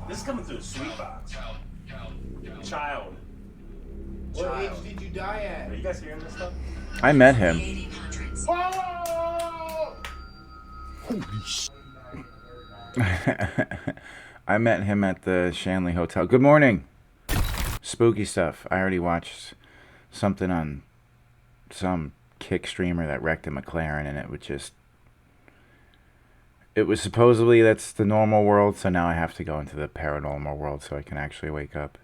This is coming through the sweet box. Child. What age did you die at? Are you guys hearing this stuff? I met him. Holy sh! I met him at the Shanley Hotel. Good morning. Spooky stuff. I already watched something on some kick streamer that wrecked a McLaren, and it was supposedly that's the normal world, so now I have to go into the paranormal world so I can actually wake up.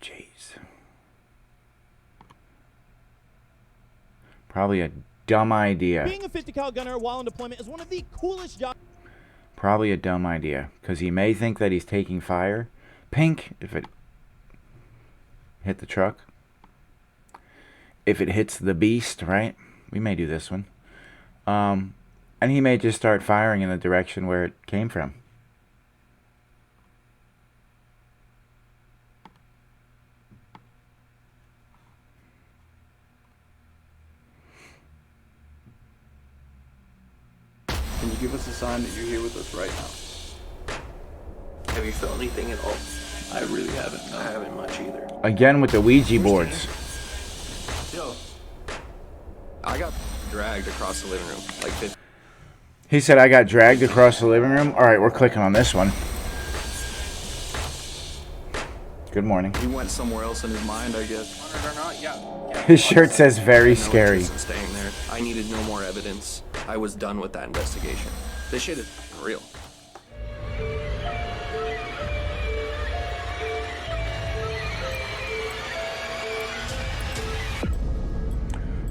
Jeez. Probably a dumb idea. Being a 50 cal gunner while in deployment is one of the coolest jobs. Probably a dumb idea, because he may think that he's taking fire. Pink, if it hit the truck. If it hits the beast, right? We may do this one. And he may just start firing in the direction where it came from. Can you give us a sign that you're here with us right now? Have you felt anything at all? I really haven't. No. I haven't much either. Again with the Ouija boards. Yo, I got dragged across the living room like 50. He said I got dragged across the living room. All right, we're clicking on this one. Good morning. He went somewhere else in his mind, I guess. Or not, yeah. His shirt says very scary. Staying there. I needed no more evidence. I was done with that investigation. This shit is real.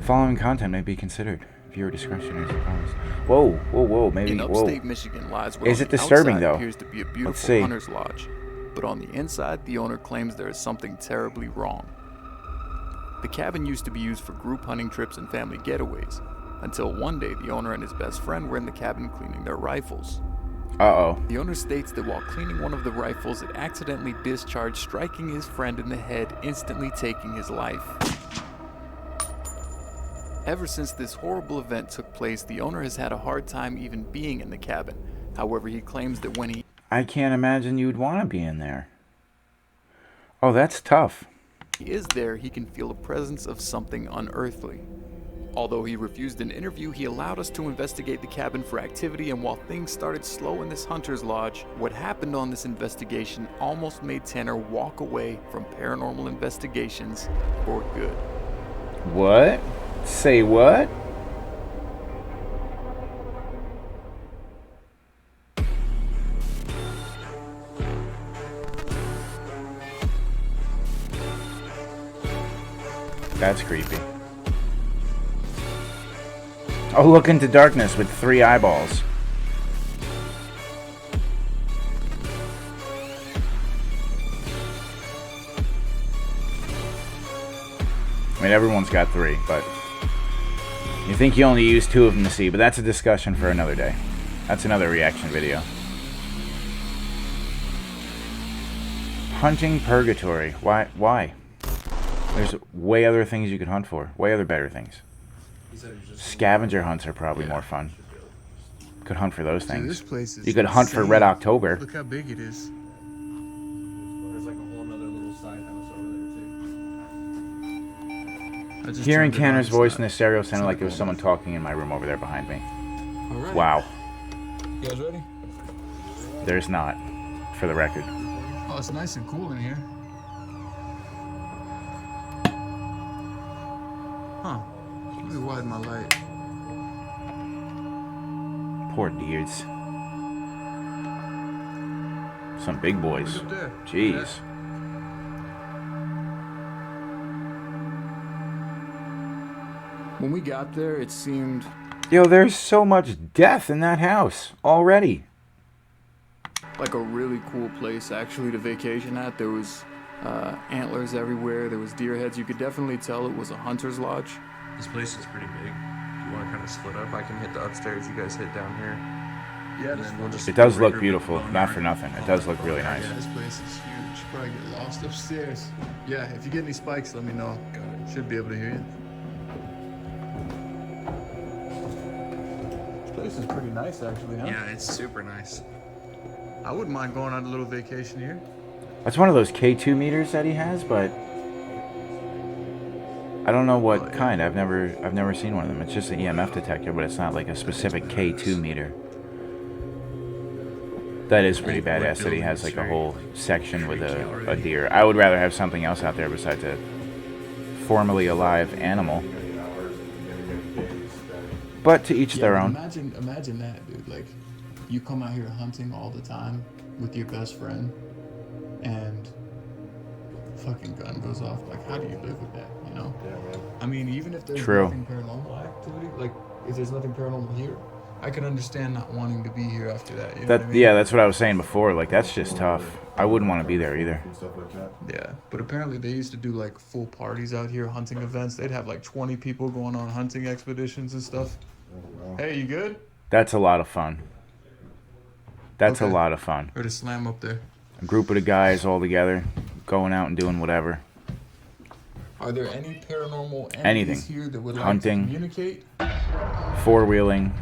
Following content may be considered. Viewer discretion is advised. Whoa, whoa, whoa, maybe. In Whoa. upstate Michigan lies what Is on it the disturbing outside though? appears to be a Let's beautiful see. hunter's lodge, but on the inside, the owner claims there is something terribly wrong. The cabin used to be used for group hunting trips and family getaways, until one day the owner and his best friend were in the cabin cleaning their rifles. Uh-oh. The owner states that while cleaning one of the rifles, it accidentally discharged, striking his friend in the head, instantly taking his life. Ever since this horrible event took place, the owner has had a hard time even being in the cabin. However, he claims that when he I can't imagine you'd want to be in there. Oh, that's tough. is there, he can feel the presence of something unearthly. Although he refused an interview, he allowed us to investigate the cabin for activity, and while things started slow in this hunter's lodge, what happened on this investigation almost made Tanner walk away from paranormal investigations for good. What? Say what? That's creepy. Oh, look into darkness with 3 eyeballs. I mean, everyone's got 3, but you think you only use 2 of them to see, but that's a discussion for another day. That's another reaction video. Hunting purgatory. Why? Why? There's way other things you could hunt for. Way other better things. Scavenger hunts are probably more fun. Could hunt for those things. This place is You could hunt for Red October. Look how big it is. There's like a whole other little side house over there too. Hearing Tanner's voice in the stereo sounded like there was someone talking in my room over there behind me. All right. Wow. You guys ready? There's not, for the record. Oh, it's nice and cool in here. Huh. Let me widen my light. Poor deers. Some big boys. Look up there. Jeez. When we got there, it seemed Yo, there's so much death in that house already. like a really cool place actually to vacation at. There was antlers everywhere, there was deer heads. You could definitely tell it was a hunter's lodge. This place is pretty big. If you want to kind of split up, I can hit the upstairs, you guys hit down here. Yeah, And then we'll just It does regroup look and beautiful, bone not yard. for nothing. It does look really nice. Yeah, this place is huge. You probably get lost upstairs. Yeah, if you get any spikes, let me know. Should be able to hear you. This place is pretty nice, actually, huh? Yeah, it's super nice. I wouldn't mind going on a little vacation here. That's one of those K2 meters that he has, but I don't know what kind. I've never seen one of them. It's just an EMF detector, but it's not like a specific K2 meter. That is pretty badass that he has like a whole section with a deer. I would rather have something else out there besides a formerly alive animal. But to each their own. Imagine that, dude. Like, you come out here hunting all the time with your best friend, and fucking gun goes off. Like, how do you live with that? You know? Yeah, man. I mean, even if there's True. nothing paranormal activity, like if there's nothing paranormal here, I could understand not wanting to be here after that. You know what I mean? Yeah, that's what I was saying before. Like, that's just tough. I wouldn't want to be there either. And stuff like that. Yeah, but apparently they used to do like full parties out here, hunting events. They'd have like 20 people going on hunting expeditions and stuff. Oh, wow. Hey, you good? That's a lot of fun. That's a Okay. lot of fun. Or to slam up there. A group of the guys all together, going out and doing whatever. Are there any paranormal entities Anything. here that would like Hunting. to communicate? Four-wheeling.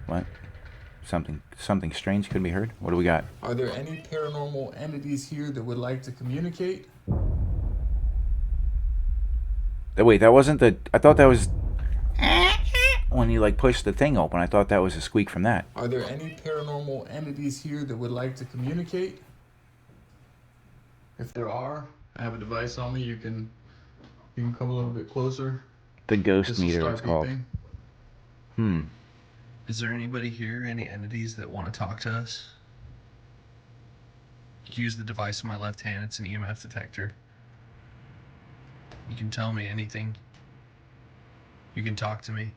What? Something strange could be heard? What do we got? Are there any paranormal entities here that would like to communicate? Wait, that wasn't the... I thought that was... When you, like, pushed the thing open, I thought that was a squeak from that. Are there any paranormal entities here that would like to communicate? If there are, I have a device on me. You can come a little bit closer. The ghost This will meter, start it's called. beeping. Is there anybody here, any entities that want to talk to us? Use the device in my left hand. It's an EMF detector. You can tell me anything. You can talk to me.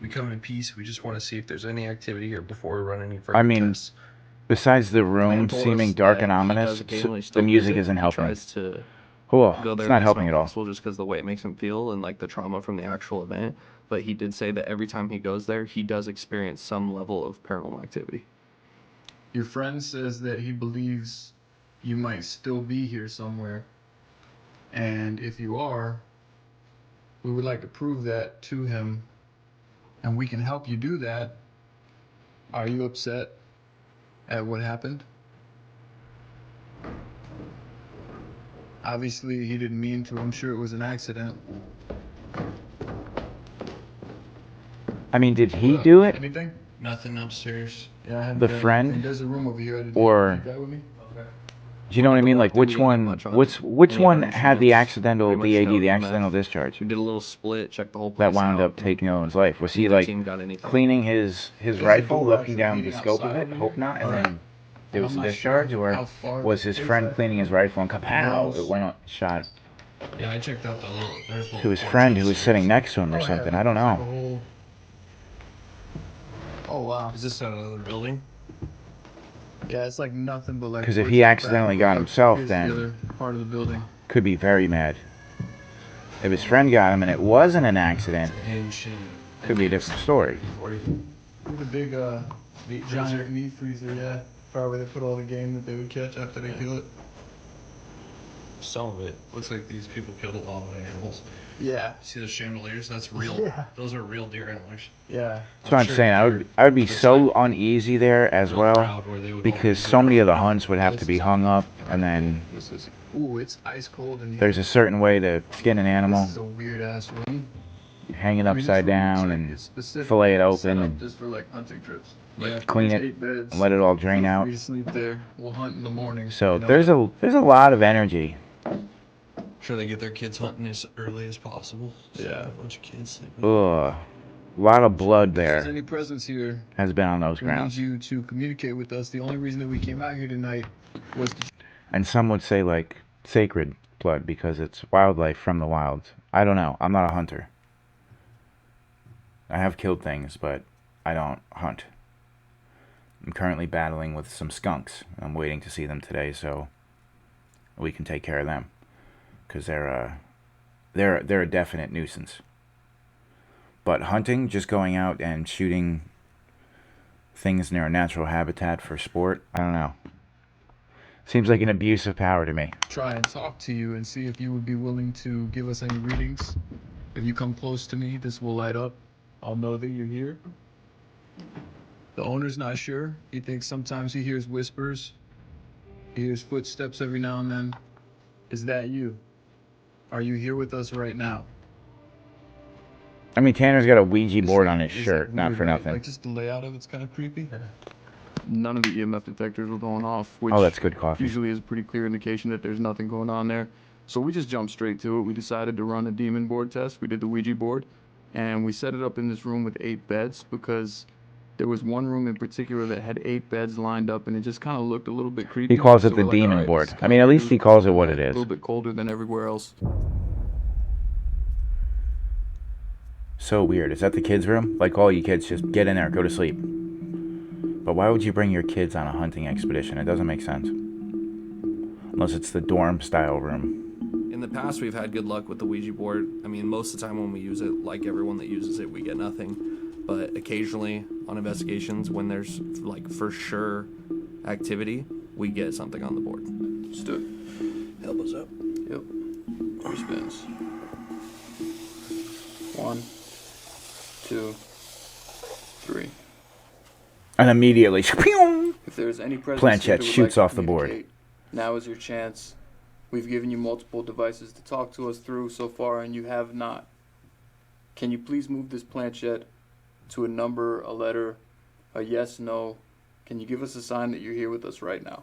We come in peace. We just want to see if there's any activity here before we run any further I mean, tests. besides the room Man told seeming us dark that and he ominous, does occasionally the still music visit. isn't He helping. tries to Oh, go there it's not as helping much at all. as possible just because the way it makes him feel and like the trauma from the actual event. But he did say that every time he goes there, he does experience some level of paranormal activity. Your friend says that he believes you might still be here somewhere. And if you are, we would like to prove that to him. And we can help you do that. Are you upset at what happened? Obviously, he didn't mean to. I'm sure it was an accident. I mean, did he do it? Anything? Nothing upstairs. Yeah, I haven't The got friend? anything. There's a room over here. Or- You got with me? Do you know what I mean? Like, which Didn't one? get much on Which any one evidence. had the Pretty accidental much DAD, showed the EMF. accidental discharge, We did a little split, checked the whole that place wound out. up taking Owen's life? Was he Neither like team got anything. cleaning his There's a rifle, door looking actually down the leading scope of outside it? over Hope here. not. And Alright. then there was I'm a not discharge, sure or how far was the his space friend is. cleaning his rifle and kapow! Girls. It went on, shot Yeah, I checked out the little. There's a little to his porch friend who was upstairs. sitting next to him or Oh, yeah, something. I don't it's like a know. whole- Oh wow. Is this another building? Yeah, it's like nothing but like. 'Cause if woods he in the accidentally back. got Look, himself, here's then- the other part of the building. Could be very mad. If his friend got him and it wasn't an accident, Hinge and could be a different story. With a big giant meat freezer, yeah. Probably where they put all the game that they would catch after they kill it. some of it looks like these people killed a lot of animals. Yeah. See the chandeliers? That's real. Yeah. Those are real deer antlers. Yeah. That's what I'm sure saying. I would be so uneasy there as Real well, proud where they would because all so many of the hunts would have to be hung up, and then This is. Ooh, it's ice cold in here. there's a certain way to skin an animal, This is a weird ass room. hang it I mean, this upside room looks down, like and it's specifically fillet it set open up and just for like hunting trips. Yeah. clean There's it, 8 beds. and let it all drain Feel out. free to sleep there. We'll hunt in the morning. So you know? there's a lot of energy. Sure, they get their kids hunting as early as possible. Yeah. A bunch of kids. Ugh, a lot of blood If there's there any presence here, has been on those we need grounds. you to communicate with us. The only reason that we came out here tonight was to. And some would say like sacred blood because it's wildlife from the wilds. I don't know. I'm not a hunter. I have killed things, but I don't hunt. I'm currently battling with some skunks. I'm waiting to see them today so we can take care of them, because they're a definite nuisance. But hunting, just going out and shooting things in their natural habitat for sport, I don't know. Seems like an abuse of power to me. Try and talk to you and see if you would be willing to give us any readings. If you come close to me, this will light up. I'll know that you're here. The owner's not sure. He thinks sometimes he hears whispers. He hears footsteps every now and then. Is that you? Are you here with us right now? I mean, Tanner's got a Ouija board on his Is shirt, it not weird, for right? nothing. Like, just the layout of it's kind of creepy. None of the EMF detectors were going off, which Oh, that's good coffee. usually is a pretty clear indication that there's nothing going on there. So we just jumped straight to it. We decided to run a demon board test. We did the Ouija board, and we set it up in this room with 8 beds because there was one room in particular that had 8 beds lined up, and it just kind of looked a little bit creepy. He calls it So the we're like, demon all right, board. this is I mean, at kinda least he weird. calls it what it A is. little bit colder than everywhere else. So weird. Is that the kids' room? Like, all you kids, just get in there, go to sleep. But why would you bring your kids on a hunting expedition? It doesn't make sense. Unless it's the dorm-style room. In the past, we've had good luck with the Ouija board. I mean, most of the time when we use it, like everyone that uses it, we get nothing. But occasionally on investigations, when there's like for sure activity, we get something on the board. Let's do it. Help us out. Yep. 3 spins. 1, 2, 3. And immediately, pew! If there's any presence Planchette here that would shoots like off to the board. communicate, now is your chance. We've given you multiple devices to talk to us through so far, and you have not. Can you please move this planchette to a number, a letter, a yes, no? Can you give us a sign that you're here with us right now?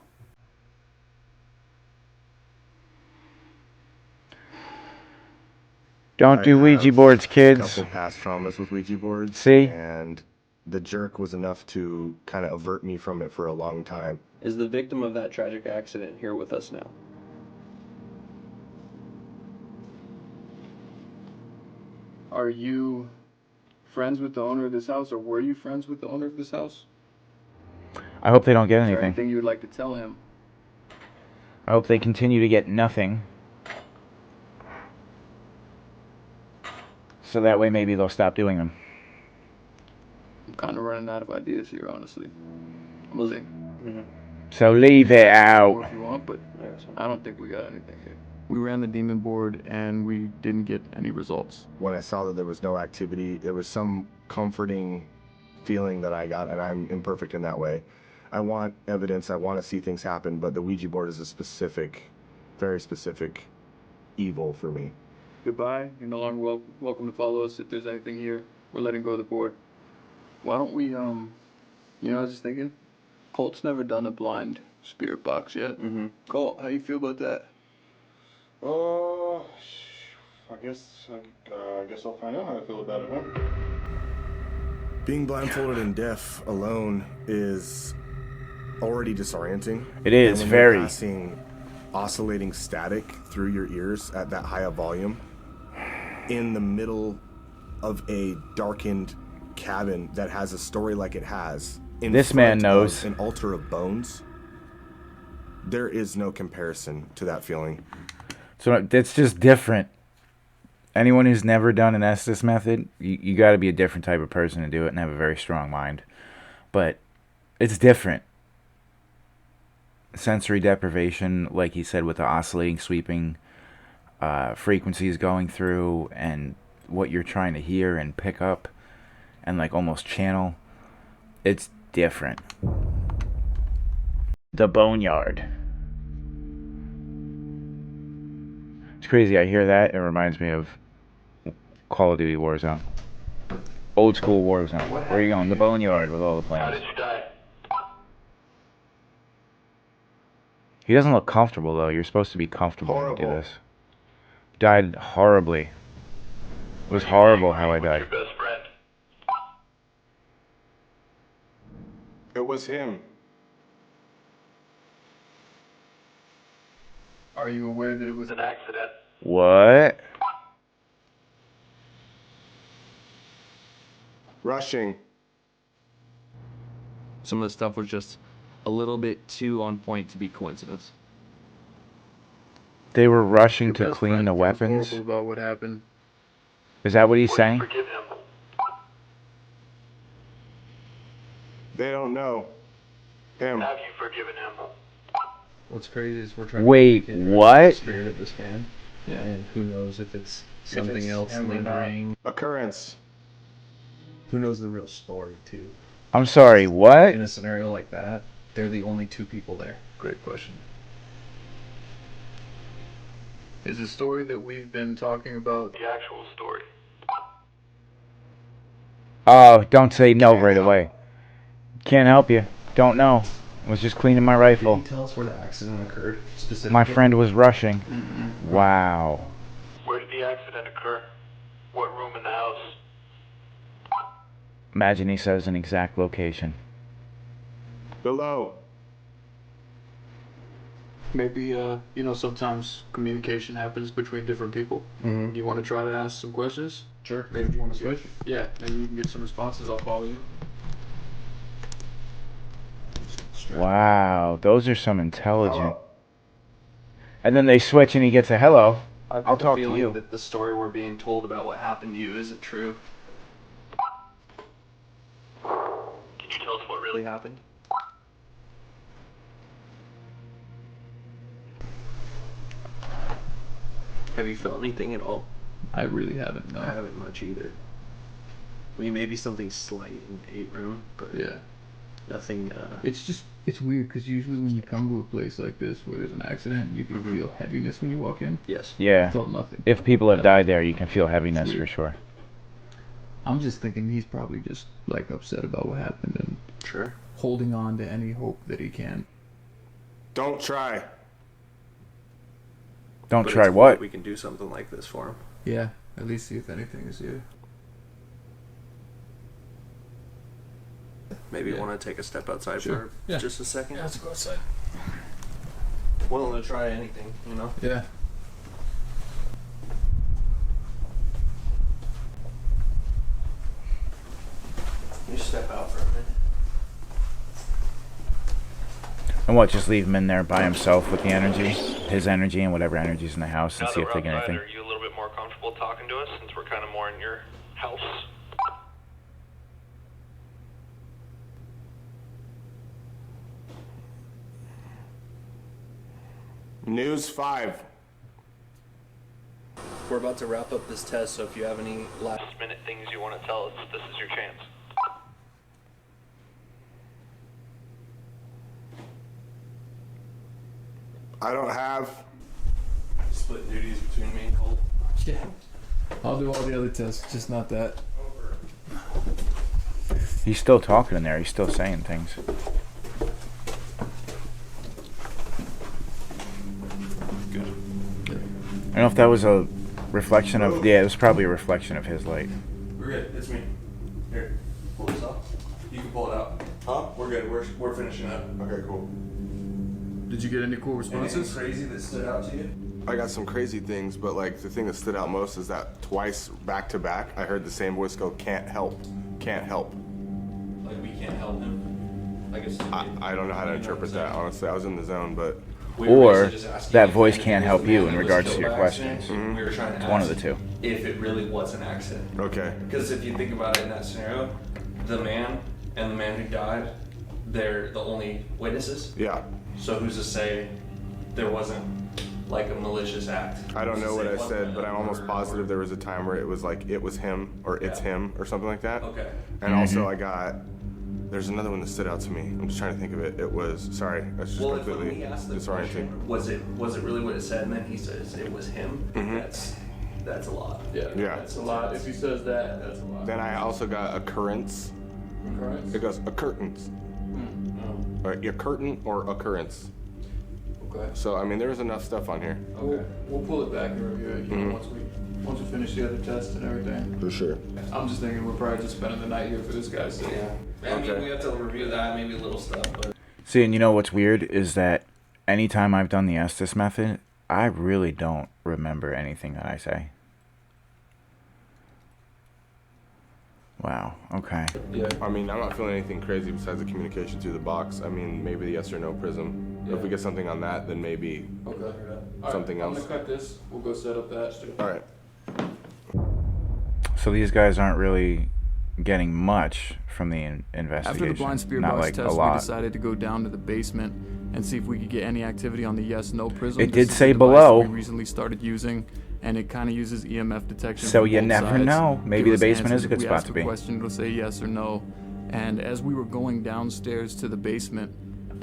Don't do Ouija boards, A kids. couple past traumas with Ouija boards. See? And the jerk was enough to kind of avert me from it for a long time. Is the victim of that tragic accident here with us now? Are you friends with the owner of this house, or were you friends with the owner of this house? I hope they don't get Is there anything. anything you would like to tell him? I hope they continue to get nothing. So that way maybe they'll stop doing them. I'm kind of running out of ideas here, honestly. I'm losing. So leave it More out. if you want, but I don't think we got anything here. We ran the demon board and we didn't get any results. When I saw that there was no activity, it was some comforting feeling that I got, and I'm imperfect in that way. I want evidence, I want to see things happen, but the Ouija board is a specific, very specific evil for me. Goodbye. You're no longer welcome to follow us. If there's anything here, we're letting go of the board. Why don't we, I was just thinking, Colt's never done a blind spirit box yet. Mm-hmm. Colt, how you feel about that? I guess I'll find out how I feel about it, huh? Being blindfolded and deaf alone is already disorienting. It is, And when very. you're passing oscillating static through your ears at that high a volume in the middle of a darkened cabin that has a story like it has. In This man front knows. of an altar of bones. There is no comparison to that feeling. So it's just different. Anyone who's never done an Estes method, you got to be a different type of person to do it and have a very strong mind. But it's different. Sensory deprivation, like he said, with the oscillating, sweeping frequencies going through, and what you're trying to hear and pick up and like almost channel. It's different. The Boneyard. It's crazy. I hear that. It reminds me of Call of Duty Warzone. Old school Warzone. Where are you going? The Boneyard with all the planes. How did you die? He doesn't look comfortable, though. You're supposed to be comfortable when you do Horrible. this. Died horribly. It was horrible how I What's died. your best friend? It was him. Are you aware that it It was was an accident. What? Rushing. Some of the stuff was just a little bit too on point to be coincidence. They were rushing your to best clean friend the feels weapons? horrible about what happened? Is that what he's Will you saying? forgive him? They don't know. Him. Have you forgiven him? What's crazy is we're trying Wait, to get the what? spirit of this man. Yeah. And who knows if it's something it's else him or not. lingering. Occurrence. Who knows the real story, too. I'm sorry, what? In a scenario like that, they're the only two people there. Great question. Is the story that we've been talking about the actual story? Oh, don't say no right away. Can't help you. Don't know. Was just cleaning my Did rifle. you tell us where the accident occurred specifically? My friend was rushing. Wow. Where did the accident occur? What room in the house? Imagine he says an exact location. Below. Maybe, sometimes communication happens between different people. Mhm. You want to try to ask some questions? Sure. Maybe you want to switch? Yeah, and you can get some responses. I'll follow you. Wow, those are some intelligent. And then they switch and he gets a hello. I'll talk to you. That the story we're being told about what happened to you isn't true. Can you tell us what really happened? Have you felt anything at all? I really haven't, no. I haven't much either. I mean, maybe something slight in the 8 room, but Yeah. nothing. It's weird because usually when you come to a place like this where there's an accident, you can feel heaviness when you walk in. Yes. Yeah. I felt nothing. If people have died there, you can feel heaviness for sure. I'm just thinking he's probably just like upset about what happened and Sure. holding on to any hope that he can. Don't try. Don't But try it's cool what? that we can do something like this for him. Yeah, at least see if anything is here. Maybe Yeah. want to take a step outside Sure. for Yeah. just a second. let's go outside. Willing to try anything, you know? Yeah. You step out for a minute. And what, just leave him in there by himself with the energy? His energy and whatever energy's in the house and see if they get anything? Are you a little bit more comfortable talking to us since we're kind of more in your house? News 5. We're about to wrap up this test, so if you have any last Last minute things you want to tell us, this is your chance. I don't have. split duties between me and Cole. Yeah. I'll do all the other tests, just not that. He's still talking in there. He's still saying things. Good. I don't know if that was a reflection of... Yeah, it was probably a reflection of his light. We're good. It's me. Here, pull this off. You can pull it out. Huh? We're good. We're finishing up. Okay, cool. Did you get any cool Anything responses? crazy that stood out to you? I got some crazy things, but like the thing that stood out most is that twice back to back, I heard the same voice go, "Can't help, can't help." Like we can't help him. I guess. I don't know how to interpret that, honestly. I was in the zone, but We were Or basically just asking that if voice it can't was help the you man in that was regards killed to your by questions. accident. We were trying to It's one of ask the two. if it really was an accident. okay. Because if you think about it in that scenario, the man and the man who died, they're the only witnesses. Yeah. So who's to say there wasn't like a malicious act? I don't Who's to know what say I it wasn't said, but I'm almost or- positive there was a time where it was like, it was him, or it's Yeah. him, or something like that. Okay. And also I got, there's another one that stood out to me. I'm just trying to think of it. It was, sorry, that's just Well, if when completely he asked the disorienting. question, was it really what it said, and then he says it was him? That's a lot. Yeah. That's a lot. If he says that, that's a lot. Then I also got occurrence. Occurrence? It goes occurrence. Or a curtain or occurrence. Okay. So I mean, there was enough stuff on here. We'll pull it back and review it, once we finish the other tests and everything. For sure. I'm just thinking we're probably just spending the night here for this guy's sake. I mean, we have to review that, maybe little stuff, but See, and you know what's weird is that anytime I've done the Estes method, I really don't remember anything that I say. Wow, okay. Yeah. I mean, I'm not feeling anything crazy besides the communication through the box. I mean, maybe the yes or no prism. If we get something on that, then maybe. Okay. Something I'm else. gonna cut this. We'll go set up that. All right. So these guys aren't really getting much from the investigation. After the blind spirit Not box like a test, we lot. decided to go down to the basement and see if we could get any activity on the yes/no prism. It This did is say the device below. We recently started using, and it kind of uses EMF detection. So from you both never sides. know. Maybe Give the us basement is answers. a good If we spot ask to a be. question, it'll say yes or no, And as we were going downstairs to the basement,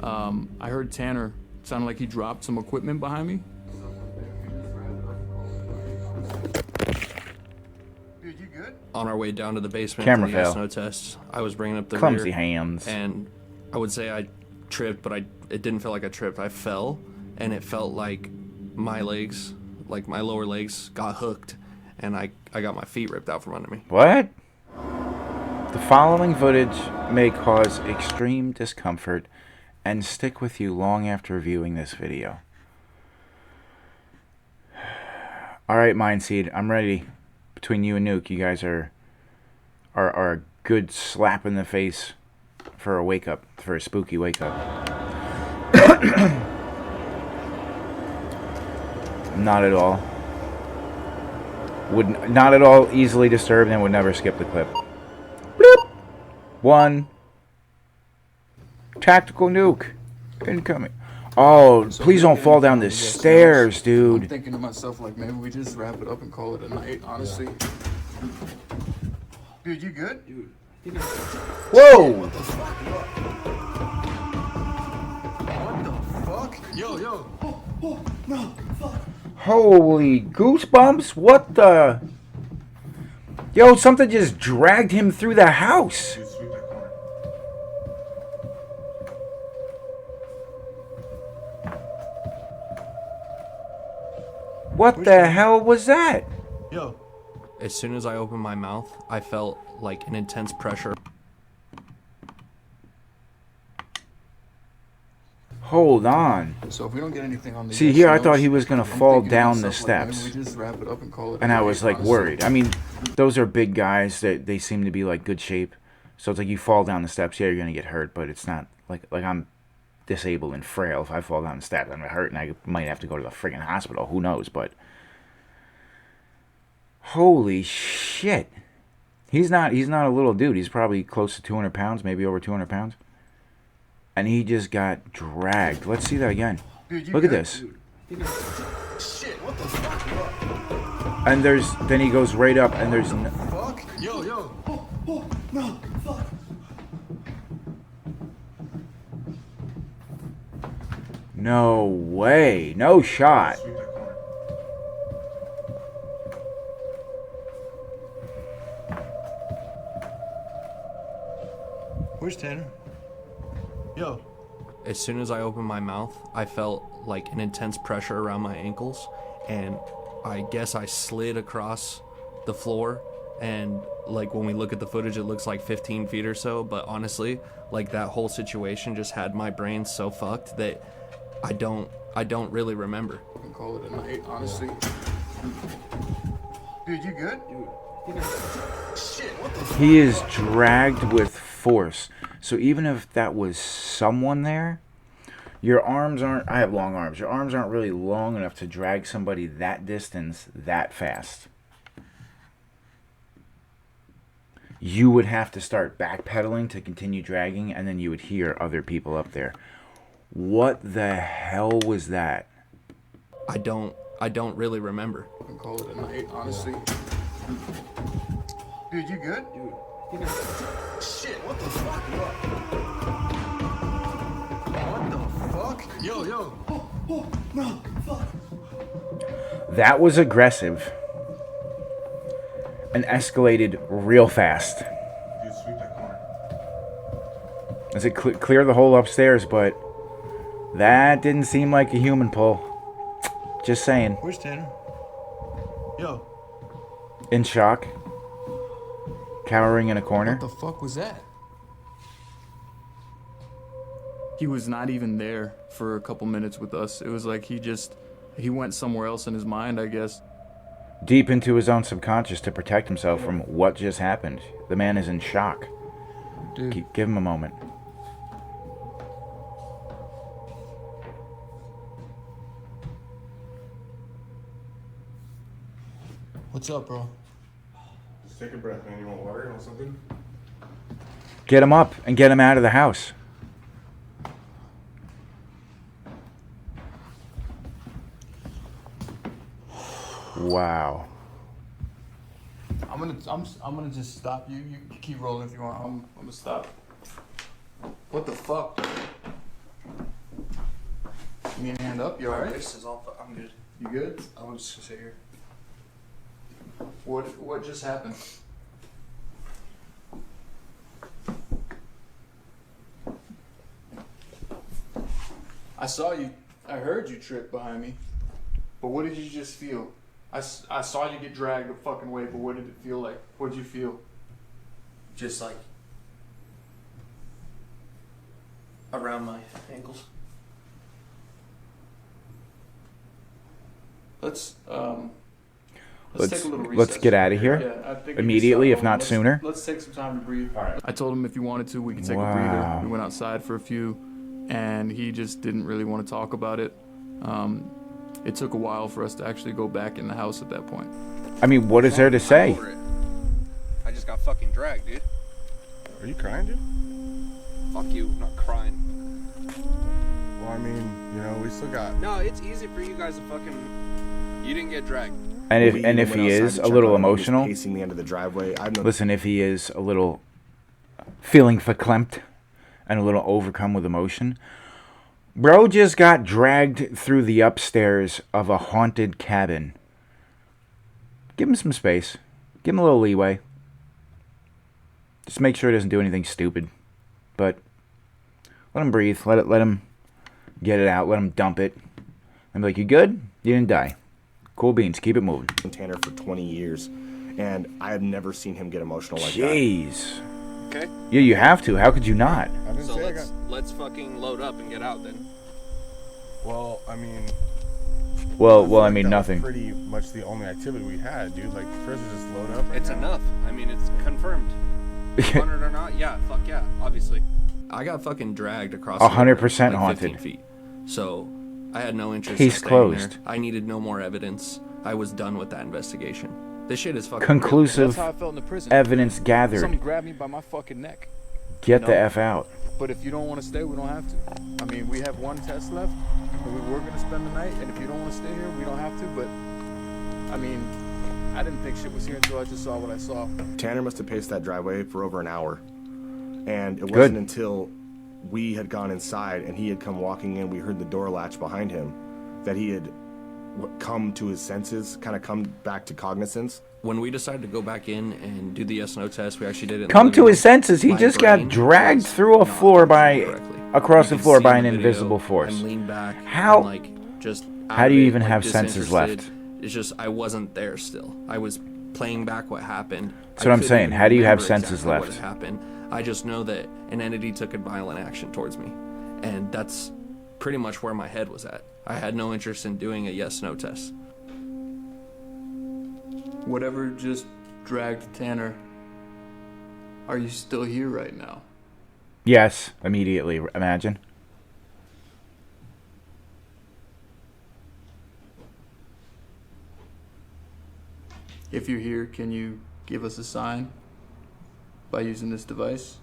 I heard Tanner. It sounded like he dropped some equipment behind me. Dude, you good? On our way down to the basement Camera for the fail. snow test, I was bringing up the Clumsy rear, hands. and I would say I tripped, but it didn't feel like I tripped. I fell, and it felt like my legs, like my lower legs, got hooked, and I got my feet ripped out from under me. What? The following footage may cause extreme discomfort and stick with you long after viewing this video. Alright, Mindseed, I'm ready. Between you and Nuke, you guys are a good slap in the face for a wake up, for a spooky wake up. Not at all. Not at all easily disturbed and would never skip the clip. Bloop. 1. Tactical nuke. Incoming. Oh, please don't fall down the stairs, I'm dude. thinking to myself, like, maybe we just wrap it up and call it a night, honestly. Dude, you good? Dude. Whoa! What the fuck? Yo. Holy goosebumps. What the? Yo, something just dragged him through the house. Dude, sweep that corner. What the hell was that? Yo. As soon as I opened my mouth, I felt like an intense pressure. Hold on. So if we don't get anything on the See, here I thought he was gonna fall down the myself, like, maybe steps. we just wrap it up and call it a And I night, was like honestly. worried. I mean, those are big guys that they seem to be like good shape. So it's like you fall down the steps, yeah, you're gonna get hurt, but it's not like I'm disabled and frail. If I fall down the steps, I'm gonna hurt and I might have to go to the friggin' hospital. Who knows? But holy shit. He's not a little dude. He's probably close to 200 pounds, maybe over 200 pounds. And he just got dragged. Let's see that again. Dude, you Look at good? this. Shit, what the fuck? And then he goes right up and there's Fuck? Yo. No, fuck. no way. No shot. Sweep that corner. Where's Tanner? Yo. As soon as I opened my mouth, I felt like an intense pressure around my ankles, and I guess I slid across the floor. And like when we look at the footage, it looks like 15 feet or so. But honestly, like that whole situation just had my brain so fucked that I don't really remember. We can call it a night, honestly. Dude, you good? Dude. Shit, what the fuck? He is dragged with force. So even if that was someone there, your arms aren't... I have long arms. Your arms aren't really long enough to drag somebody that distance that fast. You would have to start backpedaling to continue dragging, and then you would hear other people up there. What the hell was that? I don't really remember. We can call it a night, honestly. Dude, you good? Dude. Shit, what the fuck? What the fuck? Yo. No, fuck. That was aggressive. And escalated real fast. Dude, sweep that corner. As it clear the whole upstairs, but that didn't seem like a human pull. Just saying. Where's Tanner? Yo. In shock. Cowering in a corner. What the fuck was that? He was not even there for a couple minutes with us. It was like he went somewhere else in his mind, I guess. Deep into his own subconscious to protect himself from what just happened. The man is in shock. Dude. Give him a moment. What's up, bro? Just take a breath, man. You want water? You want something? Get him up and get him out of the house. Wow. I'm gonna just stop you. You keep rolling if you want. I'm gonna stop. What the fuck? You need a hand up? You alright? This is all. I'm good. You good? I'm just gonna sit here. What just happened? I saw you. I heard you trip behind me. But what did you just feel? I saw you get dragged the fucking way, but what did it feel like? What did you feel? Just like around my ankles. Let's take a little recess. Let's get out of here Yeah, I think immediately, we if not sooner. Let's take some time to breathe. All right. I told him if you wanted to, we could take a Wow. breather. We went outside for a few, and he just didn't really want to talk about it. It took a while for us to actually go back in the house at that point. I mean, what is there to say? I'm over it. I just got fucking dragged, dude. Are you crying, dude? Fuck you, I'm not crying. Well, I mean, you know, we still got. No, it's easy for you guys to fucking. You didn't get dragged. And We if even he went outside is to a check little on him. He was emotional, pacing the end of the driveway. I've no listen, if he is a little feeling verklempt and a little overcome with emotion, bro just got dragged through the upstairs of a haunted cabin. Give him some space. Give him a little leeway. Just make sure he doesn't do anything stupid. But let him breathe. Let him get it out. Let him dump it. And be like, you good? You didn't die. Cool beans. Keep it moving. Tanner for 20 years, and I have never seen him get emotional like Jeez. Okay? Yeah, you have to. How could you not? that. I didn't So say let's fucking load up and get out then. Well, I mean. Well, I mean, that was nothing. pretty much the only activity we had, dude. Like, first just load up. Right It's now. enough. I mean, it's confirmed. Want it or not? Yeah, fuck yeah, obviously. I got fucking dragged across. 100% like haunted. 15 feet. So I had no interest. Case in staying closed. There. I needed no more evidence. I was done with that investigation. This shit is fucking Conclusive That's how I felt in the prison. evidence gathered. Someone grabbed me by my fucking neck. Get No. the F out. But if you don't want to stay, we don't have to. I mean, we have one test left, and we were going to spend the night, and if you don't want to stay here, we don't have to, but, I mean, I didn't think shit was here until I just saw what I saw. Tanner must have paced that driveway for over an hour. And it Good. wasn't until we had gone inside and he had come walking in, we heard the door latch behind him, that he had come to his senses, kind of come back to cognizance. When we decided to go back in and do the yes/no test, we actually did it. in the Come living to room. his senses. He My just brain got dragged was through a not floor by functioning correctly. across You the can floor see by in an the video, invisible force. I'm leaned back. How- I'm like just. how out do of you it, even like, have senses left? disinterested. It's just I wasn't there still. I was playing back what happened. That's what I'm couldn't saying. even How do you have remember senses exactly left? What had happened. I just know that an entity took a violent action towards me, and that's pretty much where my head was at. I had no interest in doing a yes/no test. Whatever just dragged Tanner, are you still here right now? Yes, immediately. Imagine. If you're here, can you give us a sign by using this device?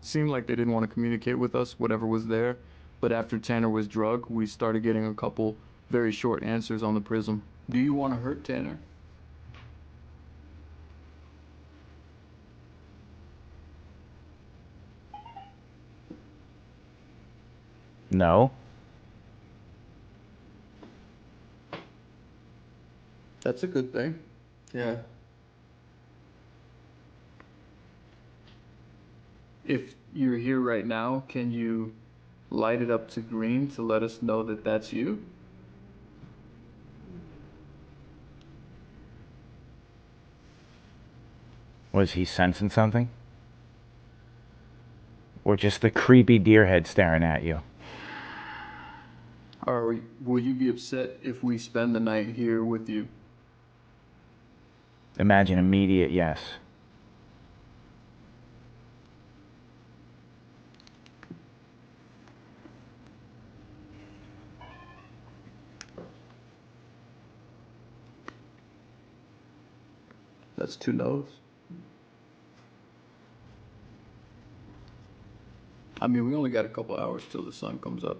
Seemed like they didn't want to communicate with us, whatever was there, but after Tanner was drugged, we started getting a couple very short answers on the prism. Do you want to hurt Tanner? No. That's a good thing. Yeah. If you're here right now, can you light it up to green to let us know that that's you? Was he sensing something? Or just the creepy deer head staring at you? Or will you be upset if we spend the night here with you? Imagine immediate yes. That's 2 no's. I mean, we only got a couple hours till the sun comes up.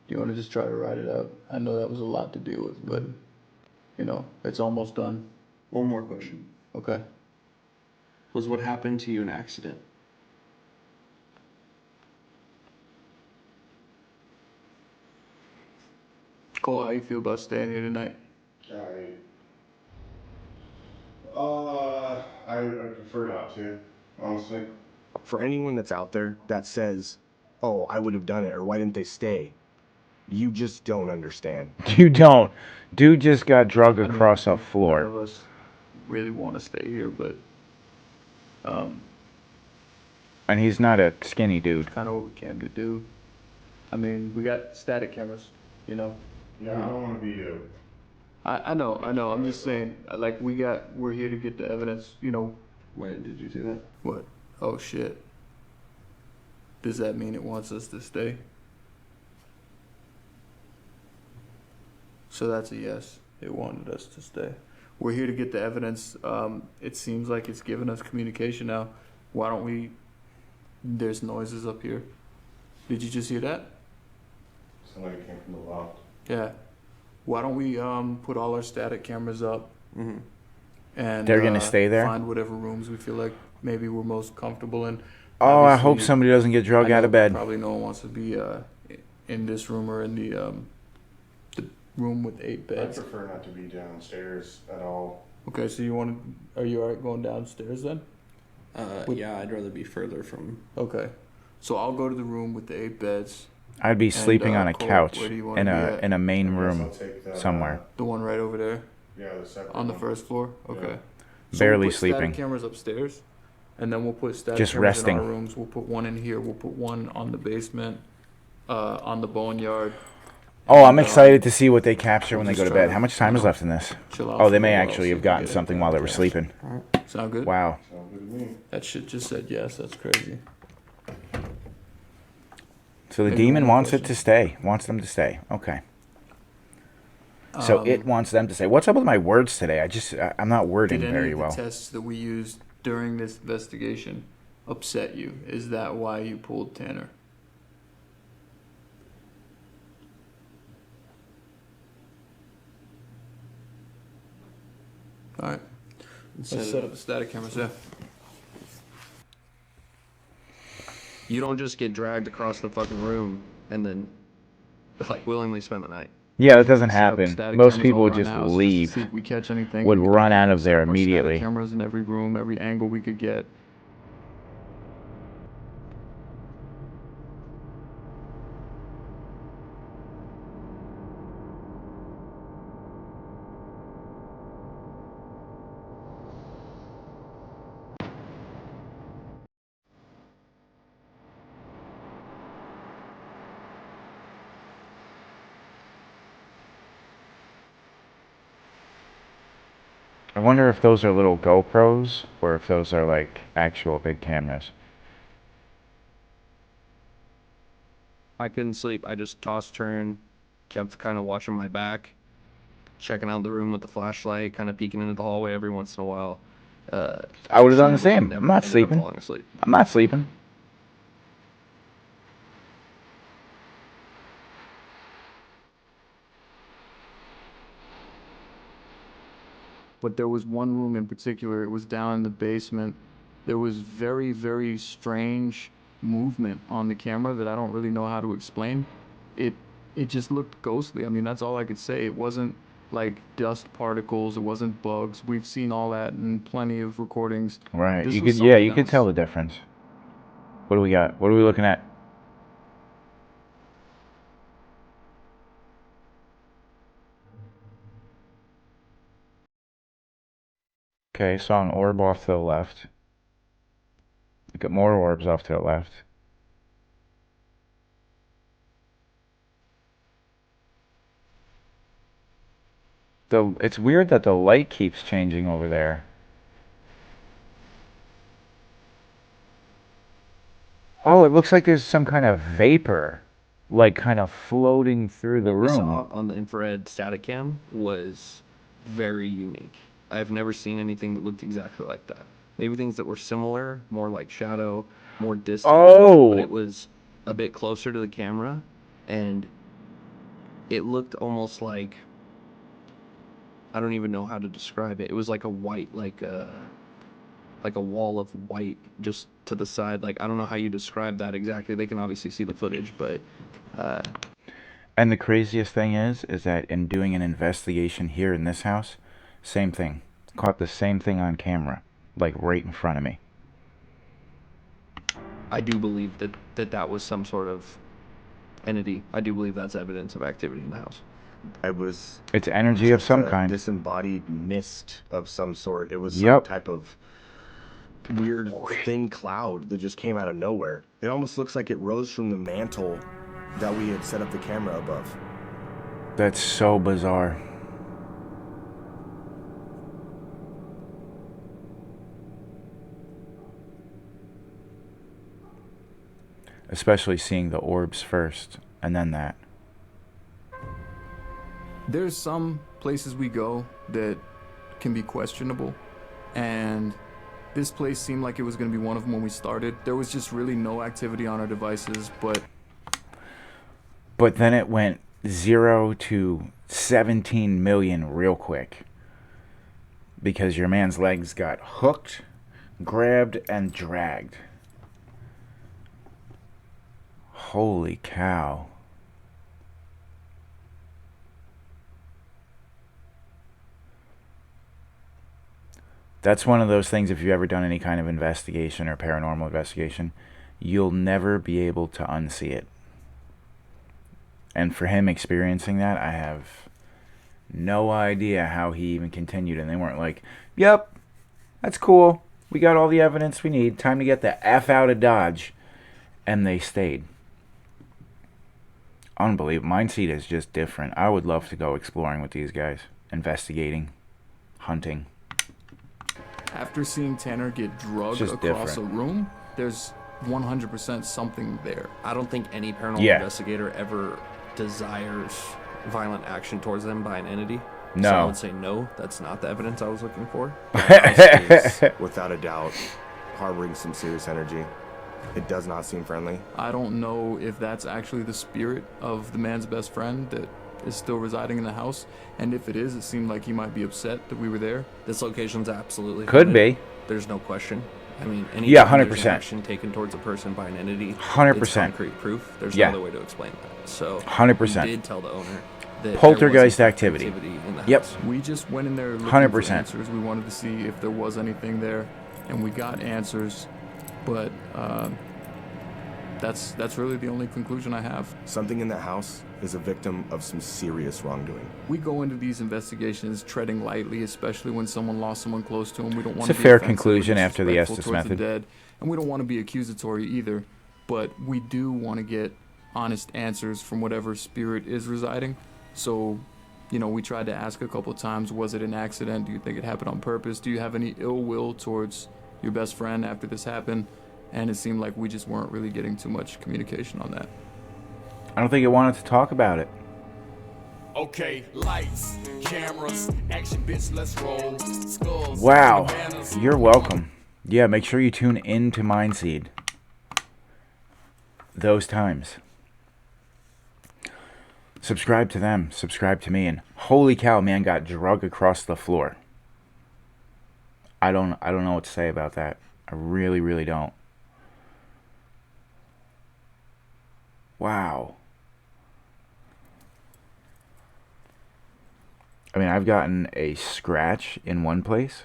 Do you want to just try to ride it out? I know that was a lot to deal with, but You know, it's almost done. One more question. Okay. Was what happened to you an accident? Cole, how you feel about staying here tonight? I prefer not to, honestly. For anyone that's out there that says, oh, I would have done it, or why didn't they stay? You just don't understand. You don't. Dude just got drugged across a None floor. of us really want to stay here, but And he's not a skinny dude. kind of what we can do. I mean, we got static cameras, you know. Yeah, I don't want to be you. I know. I'm just saying, like, we're here to get the evidence, you know. Wait, did you see that? What? Oh, shit. Does that mean it wants us to stay? So that's a yes. It wanted us to stay. We're here to get the evidence. It seems like it's giving us communication now. Why don't we... There's noises up here. Did you just hear that? Somebody came from the loft. Yeah. Why don't we put all our static cameras up Mm-hmm. and They're gonna stay there? find whatever rooms we feel like maybe we're most comfortable in. Oh, I hope Obviously, somebody doesn't get drugged I out know of bed. Probably no one wants to be in this room or in the room with 8 I beds. prefer not to be downstairs at all. Okay, so are you alright going downstairs then? Yeah, I'd rather be further from. Okay. So I'll go to the room with the 8 beds. I'd be sleeping on a Cole, couch where do you wanna in be a at? in a main I guess room I'll take the, somewhere. The one right over there Yeah, the second on the one. first floor? Okay. Yeah. So Barely we'll put sleeping. static cameras upstairs, and then we'll put static Just cameras resting. in our rooms. We'll put one in here. We'll put one on the basement, on the boneyard. Oh, I'm And, excited to see what they capture when we'll they go just to try bed. to, How much time you is know, left in this? chill out Oh, for they a may while, actually see have if we gotten get something anything while they on were cache. sleeping. Sound good? Wow. Sounds good to me. That shit just said yes. That's crazy. So the Maybe demon one more wants it question. to stay. Wants them to stay. Okay. So it wants them to stay. What's up with my words today? I'm not wording Did any very of the well. tests that we used during this investigation upset you? Is that why you pulled Tanner? All right. Let's set up the static cameras. Yeah. You don't just get dragged across the fucking room and then, like, willingly spend the night. Yeah, that doesn't Set up happen. static Most cameras people all would around just the house leave. to see if we catch anything. Would run out of there Set up our static immediately. cameras in every room, every angle we could get. I wonder if those are little GoPros or if those are like actual big cameras. I couldn't sleep. I just tossed, turned, kept kind of watching my back, checking out the room with the flashlight, kind of peeking into the hallway every once in a while. I would have done the Never- same. never I'm not ended up sleeping. falling asleep. I'm not sleeping. But there was one room in particular, it was down in the basement. There was very, very strange movement on the camera that I don't really know how to explain. It just looked ghostly. I mean, that's all I could say. It wasn't like dust particles, it wasn't bugs. We've seen all that in plenty of recordings. Right. This You was could, yeah, something you could else. tell the difference. What do we got? What are we looking at? Okay, saw an orb off to the left. We got more orbs off to the left. It's weird that the light keeps changing over there. Oh, it looks like there's some kind of vapor, like kind of floating through the We room. saw on the infrared static cam was very unique. I've never seen anything that looked exactly like that. Maybe things that were similar, more like shadow, more distant. Oh! But it was a bit closer to the camera, and it looked almost like, I don't even know how to describe it. It was like a white, like a wall of white just to the side. Like, I don't know how you describe that exactly. They can obviously see the footage, but And the craziest thing is that in doing an investigation here in this house, same thing. Caught the same thing on camera, like right in front of me. I do believe that was some sort of entity. I do believe that's evidence of activity in the house. It's energy of some a kind. disembodied mist of some sort. It was Yep. some type of weird thin cloud that just came out of nowhere. It almost looks like it rose from the mantle that we had set up the camera above. That's so bizarre. Especially seeing the orbs first, and then that. There's some places we go that can be questionable, and this place seemed like it was going to be one of them when we started. There was just really no activity on our devices, but then it went 0 to 17 million real quick. Because your man's legs got hooked, grabbed, and dragged. Holy cow. That's one of those things, if you've ever done any kind of investigation or paranormal investigation, you'll never be able to unsee it. And for him experiencing that, I have no idea how he even continued. And they weren't like, yep, that's cool. We got all the evidence we need. Time to get the F out of Dodge. And they stayed. Unbelievable. Mindseed is just different. I would love to go exploring with these guys. Investigating. Hunting. after seeing Tanner get drugged across a room, there's 100% something there. I don't think any paranormal investigator ever desires violent action towards them by an entity. No. So I would say no, that's not the evidence I was looking for. Is, without a doubt, harboring some serious energy. It does not seem friendly. I don't know if that's actually the spirit of the man's best friend that is still residing in the house. And if it is, it seemed like he might be upset that we were there. This location's absolutely could haunted. be. There's no question. I mean, any 100%. action taken towards a person by an entity, 100%. it's concrete proof. There's no other way to explain that. So 100%. we did tell the owner that Poltergeist there was activity. in the Yep. house. We just went in there looking 100%. for answers. We wanted to see if there was anything there, and we got answers, but that's really the only conclusion I have. Something in that house is a victim of some serious wrongdoing. We go into these investigations treading lightly, especially when someone lost someone close to them. We don't want It's to a be fair offensive or conclusion after the disrespectful Estes towards the method. dead, and we don't want to be accusatory either, but we do want to get honest answers from whatever spirit is residing. So, you know, we tried to ask a couple times, was it an accident? Do you think it happened on purpose? Do you have any ill will towards your best friend after this happened? And it seemed like we just weren't really getting too much communication on that. I don't think it wanted to talk about it. Okay, lights, cameras, action, bitch, let's roll. Skulls, Wow. bananas. You're welcome. Yeah, make sure you tune in to Mindseed. Those times. Subscribe to them. Subscribe to me. And holy cow, man got drugged across the floor. I don't know what to say about that. I really, really don't. Wow. I mean, I've gotten a scratch in one place.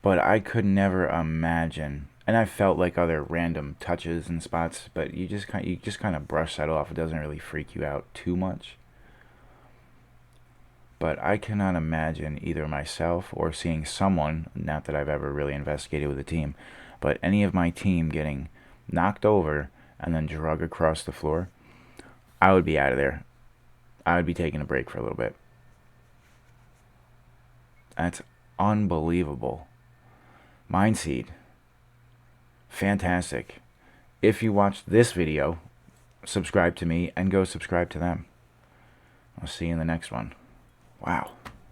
But I could never imagine. And I felt like other random touches and spots, but you just kind of brush that off. It doesn't really freak you out too much. But I cannot imagine either myself or seeing someone, not that I've ever really investigated with a team, but any of my team getting knocked over and then drugged across the floor. I would be out of there. I would be taking a break for a little bit. That's unbelievable. Mindseed. Fantastic. If you watched this video, subscribe to me and go subscribe to them. I'll see you in the next one. Wow.